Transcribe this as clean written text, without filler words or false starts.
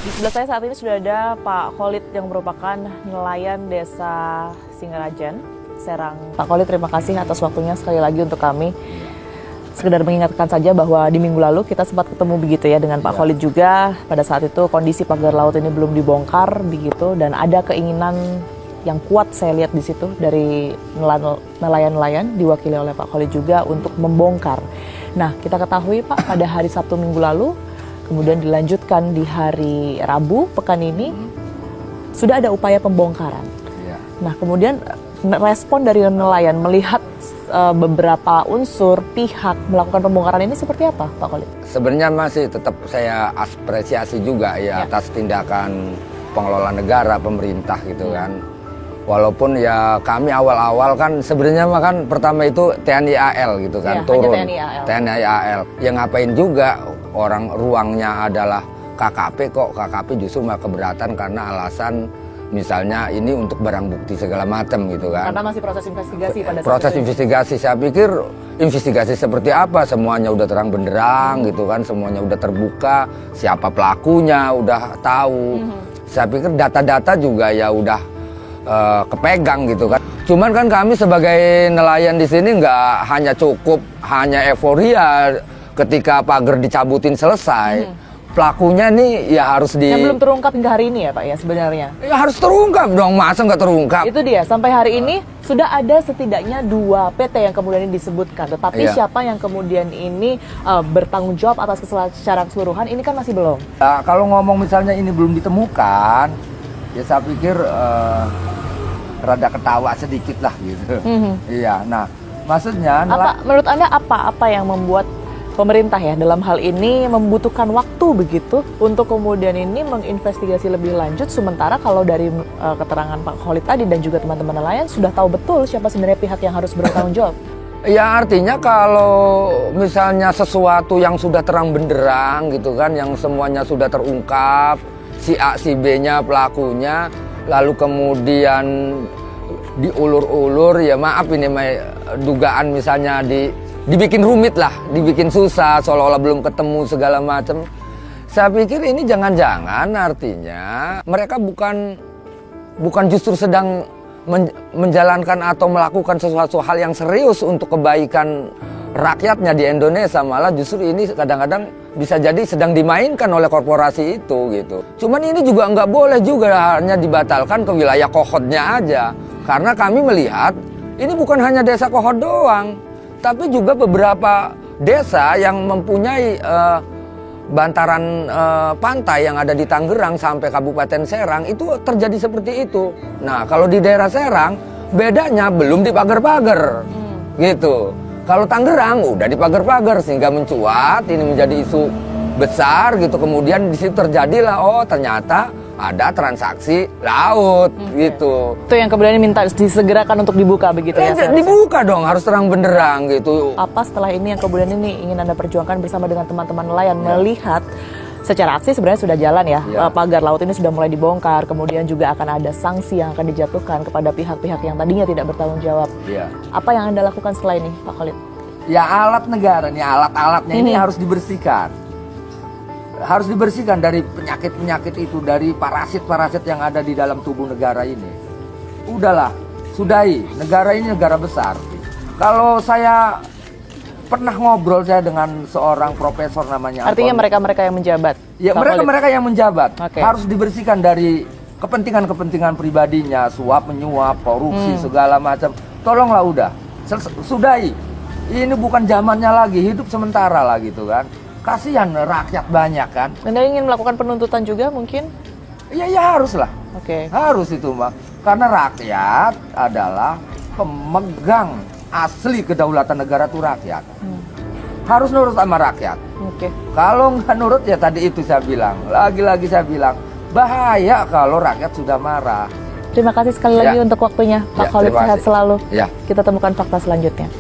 Di sebelah saya saat ini sudah ada Pak Khalid yang merupakan nelayan Desa Singarajan, Serang. Pak Khalid, terima kasih atas waktunya sekali lagi untuk kami. Sekedar mengingatkan saja bahwa di minggu lalu kita sempat ketemu begitu ya dengan Pak Khalid juga. Pada saat itu kondisi pagar laut ini belum dibongkar begitu dan ada keinginan yang kuat saya lihat di situ dari nelayan-nelayan diwakili oleh Pak Khalid juga untuk membongkar. Nah, kita ketahui Pak pada hari Sabtu minggu lalu, kemudian dilanjutkan di hari Rabu pekan ini sudah ada upaya pembongkaran. Ya. Nah, kemudian respon dari nelayan melihat beberapa unsur pihak melakukan pembongkaran ini seperti apa, Pak Khalid? Sebenarnya masih tetap saya apresiasi juga ya atas tindakan pengelola negara, pemerintah gitu kan. Walaupun ya kami awal-awal kan sebenarnya mah kan pertama itu TNI AL gitu kan, turun TNI AL. Yang ngapain juga orang ruangnya adalah KKP, kok KKP justru malah keberatan karena alasan misalnya ini untuk barang bukti segala macam gitu kan. Karena masih proses investigasi pada saat proses itu. Investigasi, saya pikir investigasi seperti apa, semuanya udah terang benderang gitu kan, semuanya udah terbuka, siapa pelakunya udah tahu. Saya pikir data-data juga ya udah kepegang gitu kan. Cuman kan kami sebagai nelayan di sini nggak hanya cukup hanya euforia ketika pagar dicabutin selesai. Pelakunya nih ya harus yang belum terungkap hingga hari ini ya Pak ya sebenarnya? Ya harus terungkap dong, masa nggak terungkap? Itu dia, sampai hari ini sudah ada setidaknya 2 PT yang kemudian disebutkan. Tetapi siapa yang kemudian ini bertanggung jawab atas kesalahan secara keseluruhan ini kan masih belum. Nah, kalau ngomong misalnya ini belum ditemukan, ya saya pikir rada ketawa sedikit lah gitu. Iya, nah maksudnya menurut Anda apa yang membuat pemerintah ya dalam hal ini membutuhkan waktu begitu untuk kemudian ini menginvestigasi lebih lanjut, sementara kalau dari keterangan Pak Khalid tadi dan juga teman-teman nelayan sudah tahu betul siapa sebenarnya pihak yang harus bertanggung jawab? Ya artinya kalau misalnya sesuatu yang sudah terang benderang gitu kan, yang semuanya sudah terungkap, si A, si B-nya pelakunya, lalu kemudian diulur-ulur, ya maaf ini dugaan misalnya dibikin rumit lah, dibikin susah, seolah-olah belum ketemu segala macam. Saya pikir ini jangan-jangan artinya mereka bukan justru sedang menjalankan atau melakukan sesuatu hal yang serius untuk kebaikan rakyatnya di Indonesia, malah justru ini kadang-kadang bisa jadi sedang dimainkan oleh korporasi itu gitu. Cuman ini juga nggak boleh juga hanya dibatalkan ke wilayah Kohodnya aja, karena kami melihat ini bukan hanya desa Kohod doang, tapi juga beberapa desa yang mempunyai bantaran pantai yang ada di Tangerang sampai Kabupaten Serang itu terjadi seperti itu. Nah, kalau di daerah Serang bedanya belum dipagar-pagar gitu. Kalau Tangerang udah dipagar-pagar sehingga mencuat, ini menjadi isu besar gitu. Kemudian di situ terjadilah, oh ternyata ada transaksi laut gitu. Itu yang kemudian minta disegerakan untuk dibuka begitu ya? Dibuka dong, harus terang benderang gitu. Apa setelah ini yang kemudian ini ingin Anda perjuangkan bersama dengan teman-teman nelayan melihat secara aksi sebenarnya sudah jalan ya, pagar laut ini sudah mulai dibongkar, kemudian juga akan ada sanksi yang akan dijatuhkan kepada pihak-pihak yang tadinya tidak bertanggung jawab. Apa yang Anda lakukan setelah ini, Pak Khalid? Ya alat negara nih, alat-alatnya ini harus dibersihkan. Harus dibersihkan dari penyakit-penyakit itu, dari parasit-parasit yang ada di dalam tubuh negara ini. Udahlah, sudahi. Negara ini negara besar. Kalau saya pernah ngobrol saya dengan seorang profesor namanya. Artinya mereka-mereka yang menjabat? Ya, mereka-mereka yang menjabat. Harus dibersihkan dari kepentingan-kepentingan pribadinya, suap, menyuap, korupsi, segala macam. Tolonglah udah, sudahi. Ini bukan zamannya lagi, hidup sementara lah gitu kan. Kasihan rakyat banyak kan. Anda ingin melakukan penuntutan juga mungkin? Ya harus lah. Harus itu Mbak. Karena rakyat adalah pemegang asli kedaulatan negara itu rakyat. Harus nurut sama rakyat. Kalau nggak nurut ya tadi itu saya bilang. Lagi-lagi saya bilang, bahaya kalau rakyat sudah marah. Terima kasih sekali lagi untuk waktunya. Pak Khalid, sehat selalu. Kita temukan fakta selanjutnya.